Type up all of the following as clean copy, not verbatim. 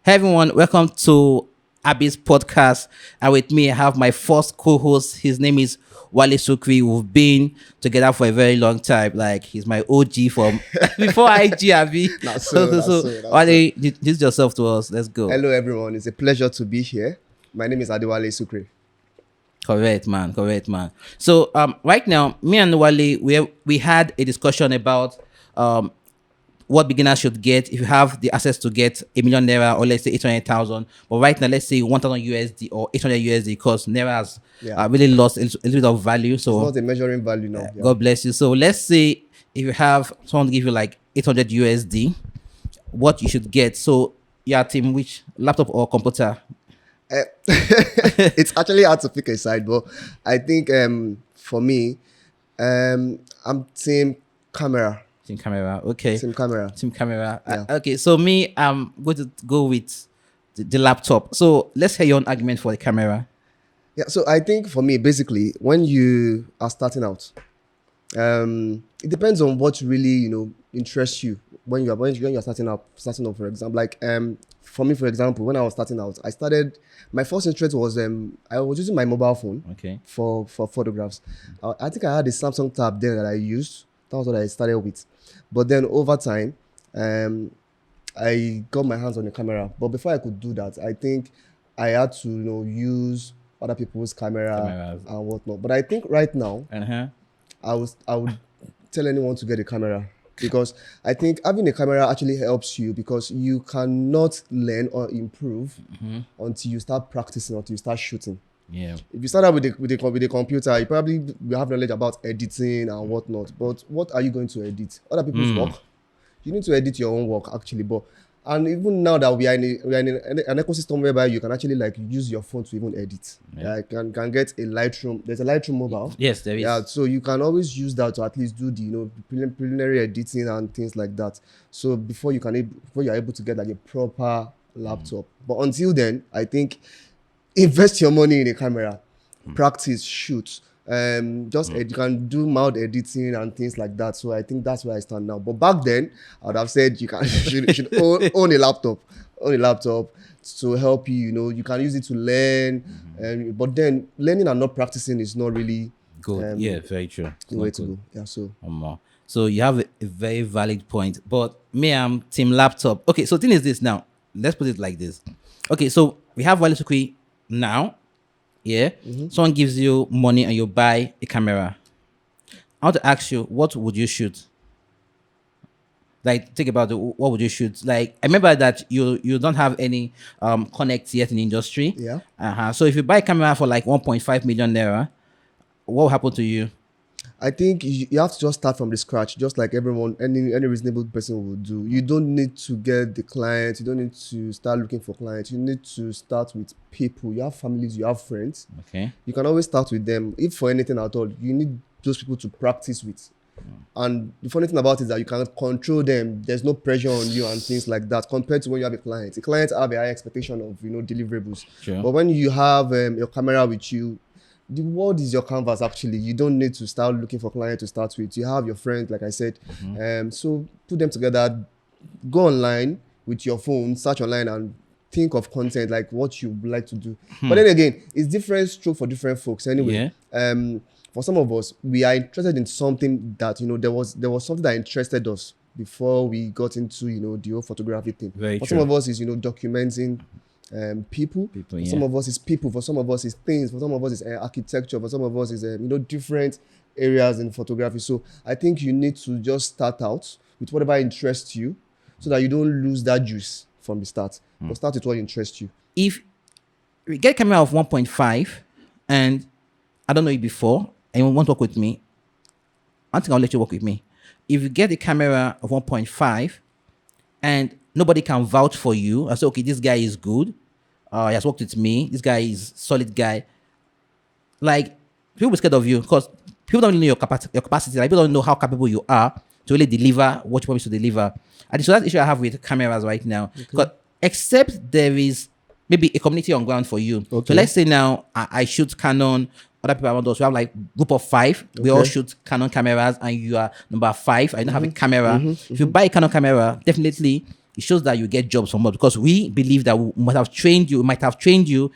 Hey everyone, welcome to Abby's podcast. And with me, I have my first co-host. His name is Wale Sukri. We've been together for a very long time. Like he's my OG from before IG Abby. Wale, introduce yourself to us. Let's go. Hello everyone, it's a pleasure to be here. My name is Adewale Sukri. Correct, man. So right now, me and Wale, we had a discussion about what beginners should get if you have the access to get ₦1,000,000 or let's say 800,000. But right now, let's say 1,000 USD or 800 USD because Naira has really lost a little bit of value. So it's not a measuring value now. God bless you. So let's say if you have someone give you like 800 USD, what you should get. So yeah, team, which laptop or computer? It's actually hard to pick a side, but I think for me, I'm team camera. Team camera, okay. Team camera. Yeah. Okay, so me, I'm going to go with the laptop. So let's hear your own argument for the camera. Yeah, so I think for me, basically, when you are starting out, it depends on what really interests you when you're starting up. For example, like for me, for example, when I was starting out, my first interest was I was using my mobile phone for photographs. I think I had a Samsung tab there that I used. That was what I started with. But then over time, I got my hands on the camera. But before I could do that, I think I had to use other people's cameras and whatnot. But I think right now, I would tell anyone to get a camera. Because I think having a camera actually helps you because you cannot learn or improve until you start practicing, until you start shooting. Yeah. If you start out with the computer, you probably will have knowledge about editing and whatnot. But what are you going to edit? Other people's work. You need to edit your own work actually. And even now that we are in an ecosystem whereby you can actually like use your phone to even edit. Yeah. Can get a Lightroom. There's a Lightroom mobile. Yes, there is. Yeah, so you can always use that to at least do the preliminary editing and things like that. So before you're able to get like a proper laptop. But until then, I think invest your money in a camera, practice, shoot. You can do mild editing and things like that. So I think that's where I stand now. But back then, I would have said you should own a laptop. Own a laptop to help you. You can use it to learn. But then learning and not practicing is not really good. Yeah, very true. The way to go. Yeah. So you have a very valid point. But me, I'm team laptop. Okay, so the thing is this now. Let's put it like this. Okay, so we have Wale Sukri now. Yeah, someone gives you money and you buy a camera. I want to ask you, what would you shoot? Like, think about what would you shoot? Like, I remember that you don't have any connects yet in the industry. Yeah. So if you buy a camera for like 1.5 million naira, what will happen to you? I think you have to just start from the scratch, just like everyone, any reasonable person would do. You don't need to get the clients. You don't need to start looking for clients. You need to start with people. You have families, you have friends. Okay. You can always start with them. If for anything at all, you need those people to practice with. And the funny thing about it is that you can control them. There's no pressure on you and things like that compared to when you have a client. The clients have a high expectation of deliverables. Sure. But when you have your camera with you, the world is your canvas actually. You don't need to start looking for clients to start with. You have your friends, like I said. So put them together, go online with your phone, search online and think of content like what you would like to do. But then again, it's different stroke for different folks anyway. Yeah. For some of us, we are interested in something that, there was something that interested us before we got into, the whole photography thing. Very for true. some of us is, documenting people. For some of us is people. For some of us is things. For some of us is architecture. For some of us is different areas in photography. So I think you need to just start out with whatever interests you, so that you don't lose that juice from the start. But start with what interests you. If we get a camera of 1.5, and I don't know you before, and you want to work with me, I think I'll let you work with me. If you get a camera of 1.5, and nobody can vouch for you, I say, okay, this guy is good. He has worked with me. This guy is solid guy. Like, people will be scared of you because people don't really know your capacity. Like, people don't know how capable you are to really deliver what you promise to deliver. And so that's the issue I have with cameras right now. Because except there is maybe a community on ground for you. Okay. So let's say now I shoot Canon. Other people around us, we have like group of 5. We all shoot Canon cameras, and you are number 5. I don't have a camera. If you buy a Canon camera, definitely it shows that you get jobs from us, because we believe that we might have trained you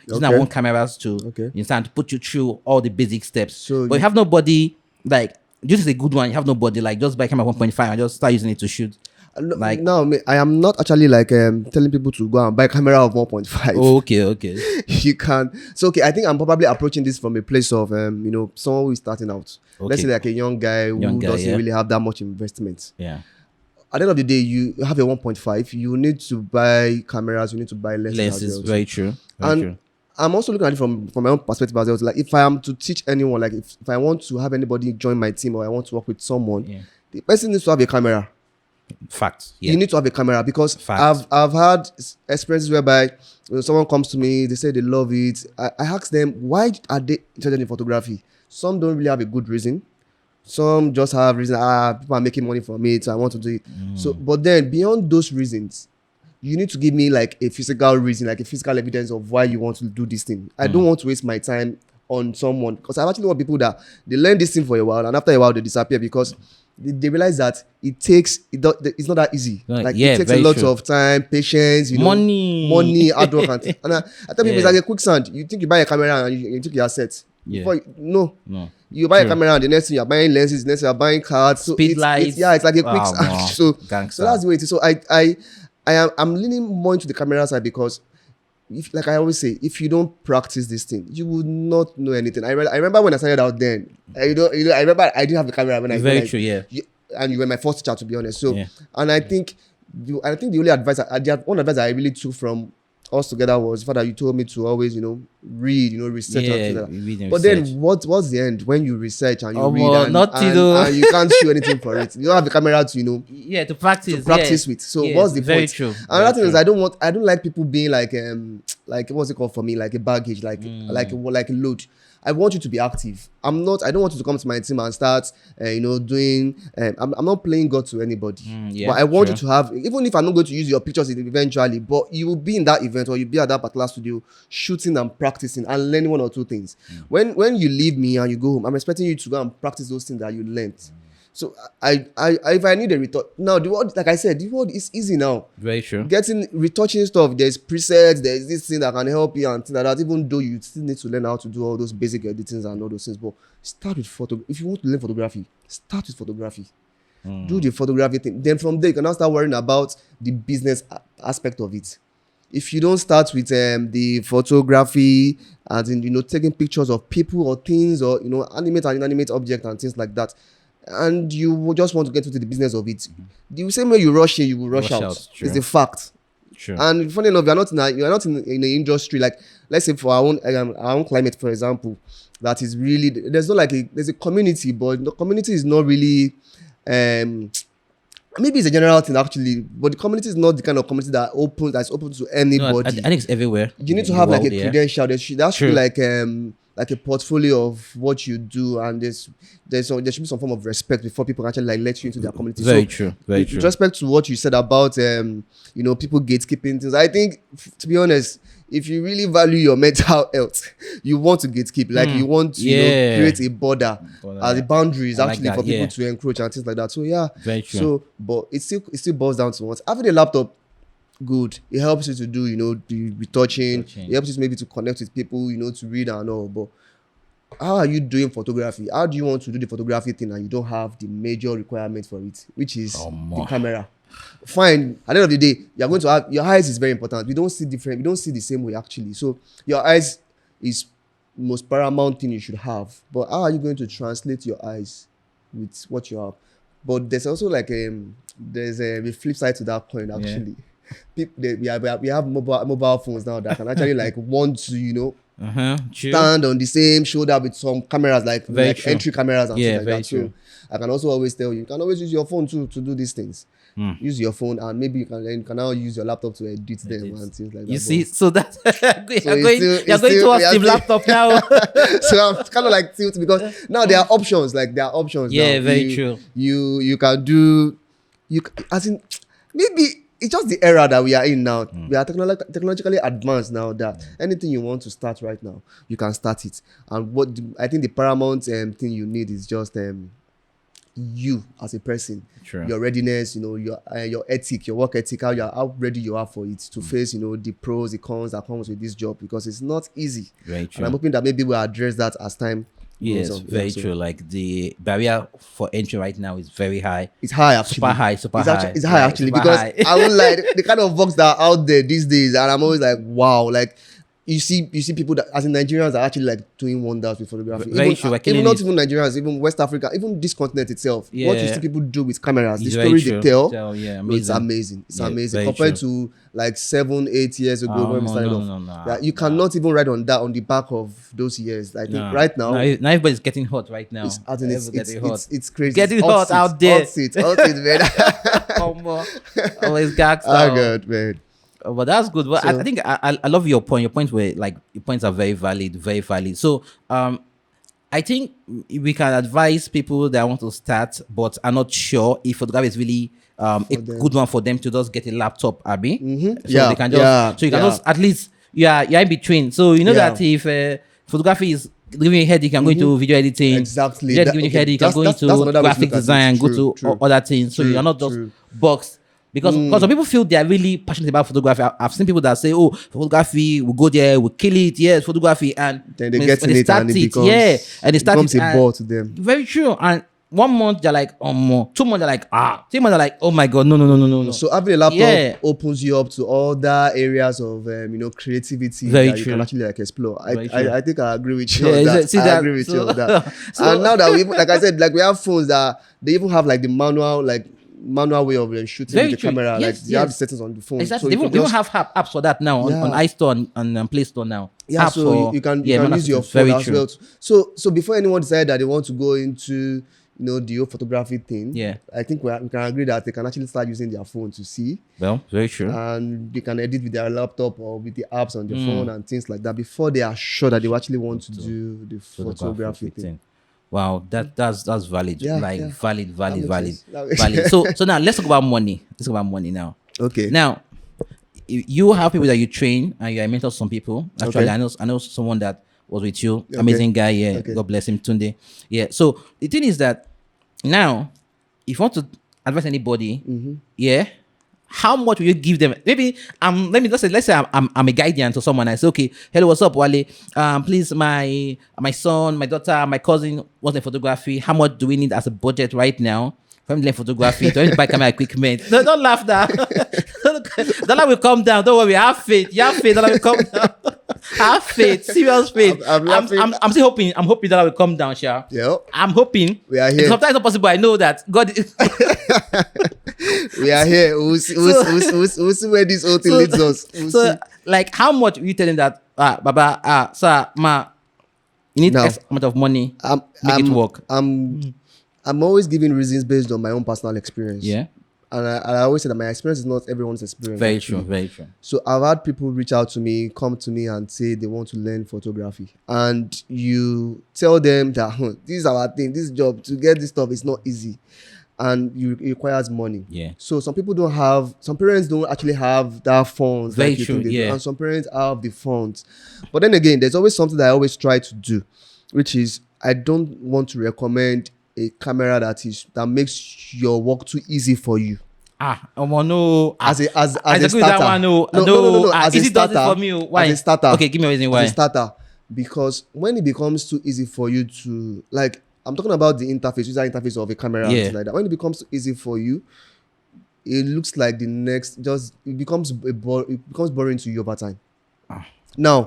using our Okay. own cameras to Okay. you understand, to put you through all the basic steps. So But you have nobody like this is a good one. You have nobody like just buy camera 1.5 and just start using it to shoot. Like I am not actually like telling people to go and buy a camera of 1.5. oh, okay. You can. So okay, I think I'm probably approaching this from a place of someone who is starting out. Let's say like a young guy who doesn't really have that much investment. Yeah. At the end of the day, you have a 1.5. You need to buy cameras. You need to buy lenses. As well, Very true. And I'm also looking at it from my own perspective as well. Like if I am to teach anyone, like if I want to have anybody join my team or I want to work with someone, the person needs to have a camera. Facts. Yeah. You need to have a camera, because Facts. I've had experiences whereby someone comes to me, they say they love it. I ask them, why are they interested in photography? Some don't really have a good reason. Some just have reason, people are making money from it, so I want to do it. So, but then beyond those reasons, you need to give me like a physical reason, like a physical evidence of why you want to do this thing. I don't want to waste my time on someone, because I actually want people that they learn this thing for a while and after a while they disappear, because they realize that it's not that easy. Like it takes a lot of time, patience, money, hard work, and I tell people it's like a quicksand. You think you buy a camera and you think you are set. No. You buy a camera and the next thing you're buying lenses, the next thing you're buying cards. So Speed lights. It's like a quicksand. So Gangster. that's the way it is. So I'm leaning more into the camera side, because if, like I always say, if you don't practice this thing, you would not know anything. I remember when I started out then. I remember I didn't have a camera when Very true. Yeah. And you were my first teacher, to be honest. So, and I think the only advice, one advice I really took from us together was the fact that you told me to always, read, research. But then what's the end when you research and you read and you can't show anything for it? You don't have a camera to, to practice with. So what's the very point? True. Another thing is I don't like people being like what's it called for me, like a baggage, like a load. I want you to be active. I don't want you to come to my team and start, doing. I'm not playing God to anybody. But I want you to have, even if I'm not going to use your pictures eventually, but you will be in that event or you'll be at that particular studio shooting and practicing and learning one or two things. When you leave me and you go home, I'm expecting you to go and practice those things that you learned. So if I need a retouch now, the world, like I said, the world is easy now. Very true. Getting retouching stuff, there's presets, there's this thing that can help you and things like that. Even though you still need to learn how to do all those basic editings and all those things, but start with photo. If you want to learn photography, start with photography. Do the photography thing. Then from there, you can now start worrying about the business aspect of it. If you don't start with the photography, as in taking pictures of people or things, or animate and inanimate objects and things like that, and you just want to get into the business of it, the same way you rush in, you will rush out. It's a fact. True. And funny enough, you're not in the industry, like let's say for our own climate, for example, that is really, there's a community, but the community is not really maybe it's a general thing actually, but the community is not the kind of community that's open to anybody. I think it's everywhere. You need to have like a credential. There should be like a portfolio of what you do, and there should be some form of respect before people actually like let you into their community. Very true. With respect to what you said about people gatekeeping things, I think to be honest, if you really value your mental health, you want to gatekeep, like you want to create a border as the boundaries actually for people to encroach and things like that. So very true. So but it still boils down to what having a laptop. Good. It helps you to do, the retouching. It helps you maybe to connect with people, to read and all. But how are you doing photography? How do you want to do the photography thing and you don't have the major requirement for it, which is the camera? Fine. At the end of the day, you're going to have your eyes is very important. We don't see different. We don't see the same way actually. So your eyes is the most paramount thing you should have. But how are you going to translate your eyes with what you have? But there's also like there's a flip side to that coin actually. Yeah. People, we have mobile phones now that can actually like want to stand on the same shoulder with some cameras like entry cameras and stuff like that. So I can also always tell you can always use your phone to do these things. Use your phone and maybe you can now use your laptop to edit them and things like that. You see, so that you're going towards the laptop now. So I'm kind of like tilt because now there are options. Yeah, very true. You can do as in maybe. It's just the era that we are in now. We are technologically advanced now that anything you want to start right now, you can start it. And I think the paramount thing you need is just you as a person, True. your readiness, your ethic, your work ethic, how ready you are for it to face, the pros, the cons that comes with this job, because it's not easy. Very true. And I'm hoping that maybe we'll address that as time Yes, goes on. very So true. Like the barrier for entry right now is very high. it's high, actually. Super high, super It's high. actually, it's high, Yeah, actually, super because high. I would like the kind of works that are out there these days, and I'm always like, wow, like you see people that, as in Nigerians, are actually like doing wonders with photography. Very Even, true, we're even killing not it. even Nigerians, even West Africa, even this continent itself. What you Yeah. see people do with cameras, the It's very stories they true. tell, Yeah, bro, it's amazing. amazing. It's Yeah, amazing very compared true. to like 7-8 years ago when we started off. No. That you cannot even ride on that on the back of those years. I think No. right now. Now everybody's getting hot right now. It's, as in, it's, Everybody's it's, getting it's, it's crazy. Getting It's hot seat, out there. Hot seat, man. Come on. Always gags. Oh, God, man. But that's good. But So- I think I love your point. Your points were like your points are very valid, very valid. So I think we can advise people that want to start but are not sure if photography is really a them. good one for them to just get a laptop, Abby. So Yeah, they can just yeah, so you can yeah. just at least you're in between. So you know Yeah. that if photography is giving you a headache, you can go into video editing. Exactly. Video That- giving you okay, headache, you can go that's into another way to graphic look at it. design, go True, to true. other things. So True, you're not just true. boxed. Because some people feel they are really passionate about photography. I've seen people that say, "Oh, photography, we go there, we kill it." Yes, photography, and Then they when get when in they it start and it it, becomes, yeah, and they start becomes it, a and- bore to them. Very true. And 1 month they're like, oh, more. 2 months they're like, 3 months they're like, oh my god, no. So having a laptop Yeah. opens you up to other areas of creativity Very that you true. can actually like explore. Very true. I think I agree with you Yeah, on that. see I that? agree with you So- on that. so- And now that we, like I said, like we have phones that they even have like the manual way of shooting Very with the true. camera. Yes, like they have yes. settings on the phone. Exactly. So They you even, can they even just- have apps for that now on Yeah. iStore and Play Store now. yeah, Apps so for- you can manual use your settings. phone Very as true. well. So before anyone decide that they want to go into the whole photography thing, Yeah. I think we can agree that they can actually start using their phone to see, Well, very true. and they can edit with their laptop or with the apps on their phone and things like that before they are sure that they actually want to do the photography thing. Wow, that's valid. Yeah, like yeah. valid. That makes sense. That makes Valid. sense. So now let's talk about money. Let's talk about money now. Okay. Now, you have people that you train and you are mentor some people. Actually, Okay. I know someone that was with you. Okay. Amazing guy. Yeah, Okay. God bless him, Tunde. Yeah. So the thing is that now, if you want to advise anybody, yeah, how much will you give them? Maybe let's say I'm a guardian to someone. I say, okay, hello, what's up, Wale? Please, my son, my daughter, my cousin wants a photography. How much do we need as a budget right now? From learn photography, to buy camera equipment. No, don't laugh now. Dollar will come down. Don't worry. Have faith. You have faith. Dollar will come down. Have faith. Serious faith. I'm laughing. I'm still hoping. I'm hoping dollar will come down, Sha. Yeah. I'm hoping. We are here. Sometimes it's not possible. I know that God. We are here. We'll see where this whole thing leads us. We'll So, see. like, how much are you telling that, Baba, sir, ma, you need Now, X amount of money, I'm, make it work. I'm always giving reasons based on my own personal experience. Yeah, And I always say that my experience is not everyone's experience. very actually. true, very true. So I've had people reach out to me, come to me and say they want to learn photography. And you tell them that this is our thing, this job, to get this stuff is not easy. And it requires money. Yeah. So some parents don't actually have that funds. Very like you true, think they do, yeah. And some parents have the funds. But then again, there's always something that I always try to do, which is I don't want to recommend a camera that makes your work too easy for you. No. As a I agree with that starter. one. No. As a Easy does it starter, for me. Why? As a starter. Okay, give me a reason why. As a starter. Because when it becomes too easy for you to, like, I'm talking about the interface, user interface of a camera and Yeah. things like that. When it becomes too easy for you, it looks like it becomes boring to you over time. Now,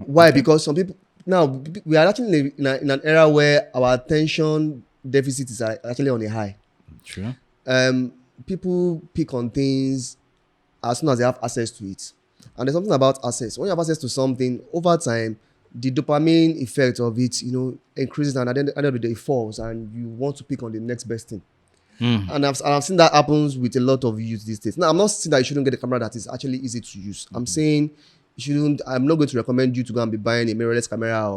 why? Because some people, now we are actually in an era where our attention deficit is actually on a high. True. People pick on things as soon as they have access to it. And there's something about access. When you have access to something, over time, the dopamine effect of it, increases, and at the end of the day, it falls, and you want to pick on the next best thing. And I've seen that happens with a lot of youth these days. Now, I'm not saying that you shouldn't get a camera that is actually easy to use. I'm saying I'm not going to recommend you to go and be buying a mirrorless camera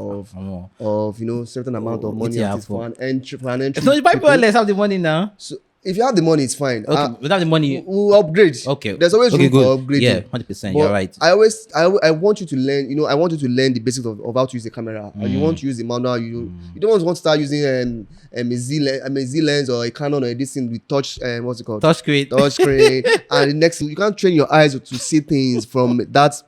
of certain amount of money yeah, at least for an entry. No, you buy wireless, have the money now. So if you have the money, it's fine. Okay, without the money, we'll upgrade. okay. There's always okay, room good. for upgrading. Yeah, 100%. But You're right. I want you to learn. I want you to learn the basics of how to use the camera. And you want to use the manual. You don't want to start using a Z lens or a Canon or this thing with touch. What's it called? Touch screen. Touch screen. And the next, you can't train your eyes to see things from that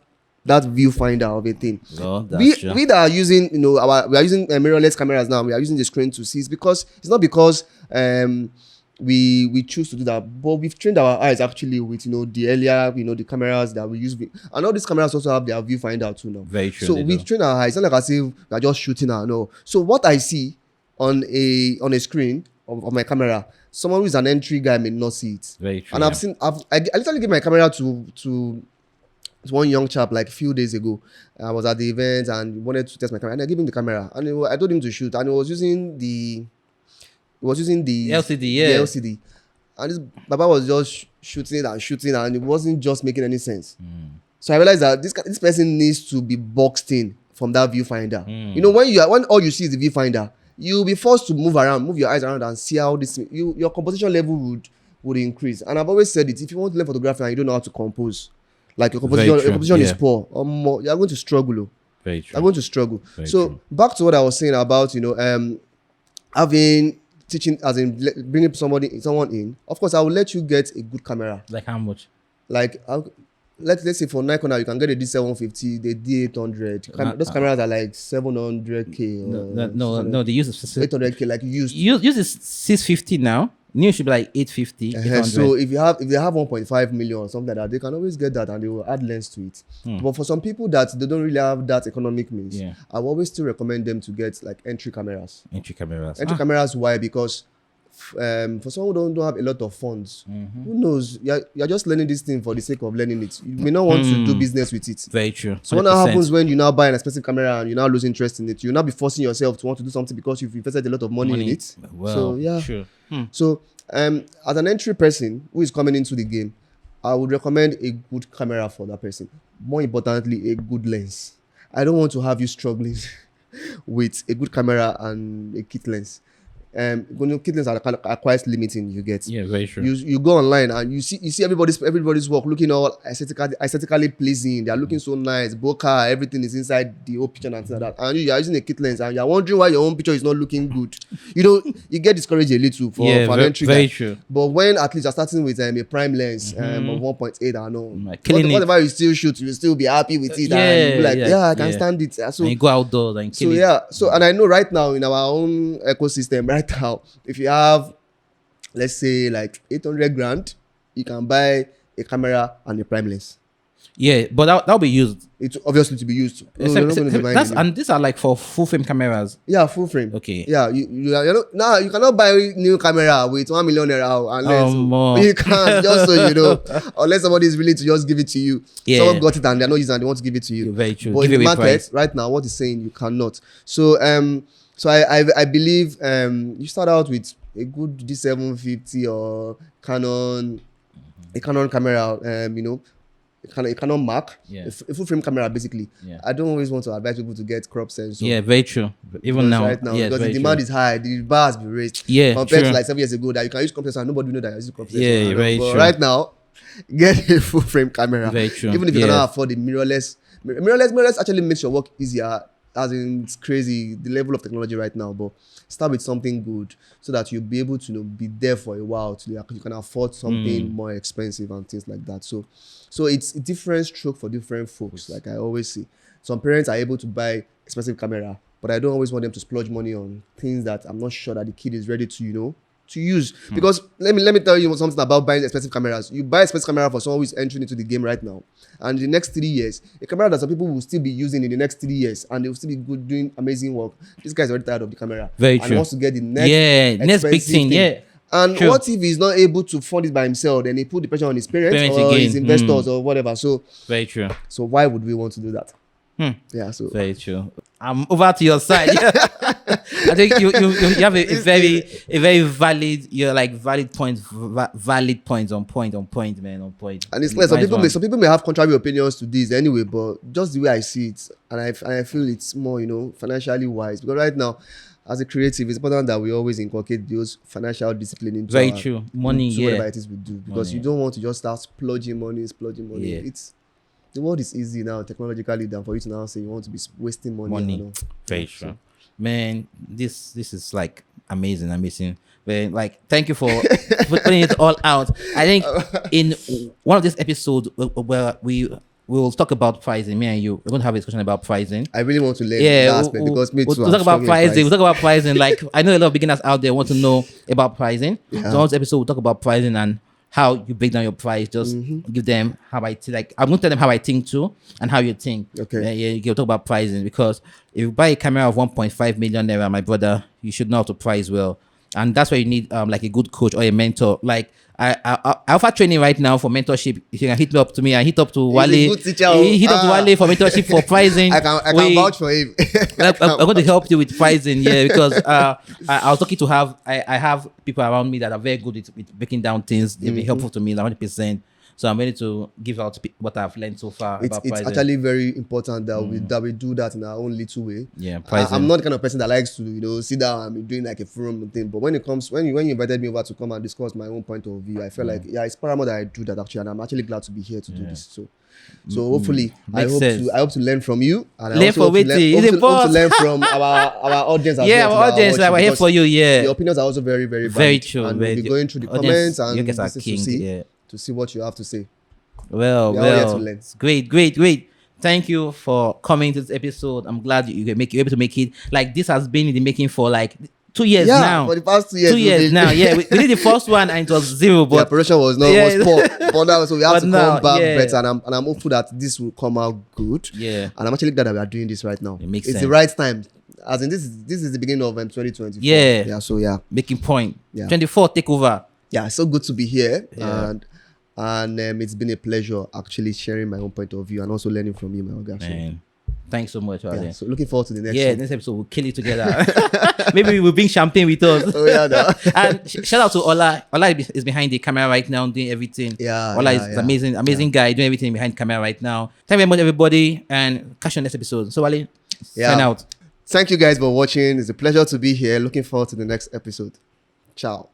viewfinder of a thing. Oh, that's true. We that are using, we are using mirrorless cameras now. We are using the screen to see. It's not because we choose to do that, but we've trained our eyes actually with the earlier the cameras that we use, and all these cameras also have their viewfinder too now. Very true. So we've trained our eyes. It's not like as if we're just shooting now. No. So what I see on a screen of my camera, someone who is an entry guy may not see it. Very true. And I literally gave my camera to one young chap like a few days ago. I was at the event and wanted to test my camera, and I gave him the camera, and I told him to shoot, and he was using the LCD, the yeah. LCD, and this Baba was just shooting and it wasn't just making any sense. So I realized that this person needs to be boxed in from that viewfinder. When all you see is the viewfinder, you'll be forced to move your eyes around and see how your composition level would increase. And I've always said it: if you want to learn photography and you don't know how to compose, like your composition is poor, you're going to struggle. Very true. I'm going to struggle. Very so true. Back to what I was saying about having teaching, as in bringing someone in. Of course, I will let you get a good camera. Like how much? Like let's say for Nikon now you can get a D750, the D800. Those cameras are like 700k. No, they use a specific 800k like used. Use is 650 now. New should be like 850. 800. So if they have 1.5 million or something like that, they can always get that and they will add lens to it. But for some people that they don't really have that economic means, I will always still recommend them to get like entry cameras. Entry cameras. Cameras, why? Because for someone who don't have a lot of funds, who knows? You're just learning this thing for the sake of learning it. You may not want to do business with it. Very true. So what now happens when you now buy an expensive camera and you now lose interest in it? You now be forcing yourself to want to do something because you've invested a lot of money in it. Well, so yeah. Sure. So as an entry person who is coming into the game, I would recommend a good camera for that person. More importantly, a good lens. I don't want to have you struggling with a good camera and a kit lens. Kit lenses are quite limiting. You get. Yeah, very true. You go online and you see everybody's work looking all aesthetically pleasing. They are looking so nice. Bokeh, everything is inside the whole picture and things like that. And you are using a kit lens and you are wondering why your own picture is not looking good. You get discouraged a little for an entry. Very guy. True. But when at least you're starting with a prime lens of 1.8, I know whatever you still shoot, you will still be happy with it. And you'll be like, I can stand it. So and you go outdoors and kill it. So and I know right now in our own ecosystem, right now, if you have, let's say, like 800 grand, you can buy a camera and a prime lens. Yeah, but that'll be used. It's obviously to be used. And these are like for full frame cameras. Yeah, full frame. Okay. Yeah, you cannot buy a new camera with 1 million naira unless you can't. Just so you know, unless somebody is willing to just give it to you. Yeah. Someone got it and they're not using it and they want to give it to you. Very true. But in the market right now, what is saying you cannot. So I believe you start out with a good D750 or Canon, a Canon camera, a Canon Mark, a full frame camera basically. Yeah. I don't always want to advise people to get crop sensor. Yeah, very true. Even now, right now, because the demand is high, the bar has been raised. Yeah, compared to like 7 years ago that you can use crop sensor and nobody will know that you're using crop sensor. Yeah, very true. Right now, get a full frame camera. Very true. Even if you cannot afford the mirrorless. Mirrorless actually makes your work easier. As in, it's crazy the level of technology right now, but start with something good so that you'll be able to be there for a while till you can afford something more expensive and things like that. So it's a different stroke for different folks. Like I always say, some parents are able to buy expensive camera, but I don't always want them to splurge money on things that I'm not sure that the kid is ready to to use. Because let me tell you something about buying expensive cameras. You buy expensive camera for someone who is entering into the game right now, and in the next 3 years, a camera that some people will still be using in the next 3 years, and they will still be good doing amazing work. This guy is already tired of the camera. Very and true. Wants to get the next big thing. Yeah. And what if he's not able to fund it by himself? Then he put the pressure on his parents or his investors or whatever. So very true. So why would we want to do that? Yeah. So very true. I'm over to your side. I think you have a very valid, you're like valid points on point, man, on point. And it's like some people may have contrary opinions to this anyway, but just the way I see it, and I feel it's more, financially wise, because right now, as a creative, it's important that we always inculcate those financial discipline into very true money, into whatever it is we do, because you don't want to just start splurging money. Yeah. The world is easy now technologically than for you to now say you want to be wasting money. Very true, man. This is like amazing. But like, thank you for putting it all out. I think in one of these episodes where we will talk about pricing, me and you, we're going to have a discussion about pricing. I really want to learn that aspect, because me too. We'll talk about pricing. We'll talk about pricing. Like, I know a lot of beginners out there want to know about pricing. Yeah. So on this episode, we'll talk about pricing and how you break down your price. Just give them how I think. Like, I'm going to tell them how I think too and how you think. Okay. You'll talk about pricing, because if you buy a camera of 1.5 million naira, my brother, you should know how to price well. And that's why you need like a good coach or a mentor. Like, I offer training right now for mentorship. If you can hit up to me, I hit up to Wale. He's a good teacher. Hit up to Wale for mentorship for pricing. I can vouch for him. I'm going to help you with pricing, because I was lucky to have I have people around me that are very good with breaking down things. They've been helpful to me 100%. So I'm ready to give out what I've learned so far about pricing. It's actually very important that we do that in our own little way. Yeah, pricing. I'm not the kind of person that likes to sit down and be doing like a forum thing. But when you invited me over to come and discuss my own point of view, I felt like it's paramount that I do that actually, and I'm actually glad to be here to do this. So hopefully I hope to learn from you, and I also hope to learn from our audience as well. Yeah, our audience, like, we're here for you. Yeah, your opinions are also very, very valid. Very true. And we'll be going through the comments and you guys are king, to see what you have to say. Well, it's great. Thank you for coming to this episode. I'm glad you're able to make it. Like, this has been in the making for like 2 years now. For the past 2 years. 2 years now. Yeah, we did the first one and it was zero, but the operation was poor. But now, so we have to come back better, and I'm hopeful that this will come out good. Yeah, and I'm actually glad that we are doing this right now. It makes sense. It's the right time. As in, this is the beginning of 2024. Yeah. So making point. Yeah. 24 takeover. Yeah, it's so good to be here. Yeah. And it's been a pleasure actually sharing my own point of view and also learning from you, my guy. Man, thanks so much. Yeah, so looking forward to the next one. Next episode we'll kill it together. Maybe we will bring champagne with us. Oh yeah, no. And shout out to Ola. Ola is behind the camera right now doing everything. Yeah, Ola is amazing guy doing everything behind camera right now. Thank you very much, everybody, and catch you on next episode. So Wale, sign out. Thank you guys for watching. It's a pleasure to be here. Looking forward to the next episode. Ciao.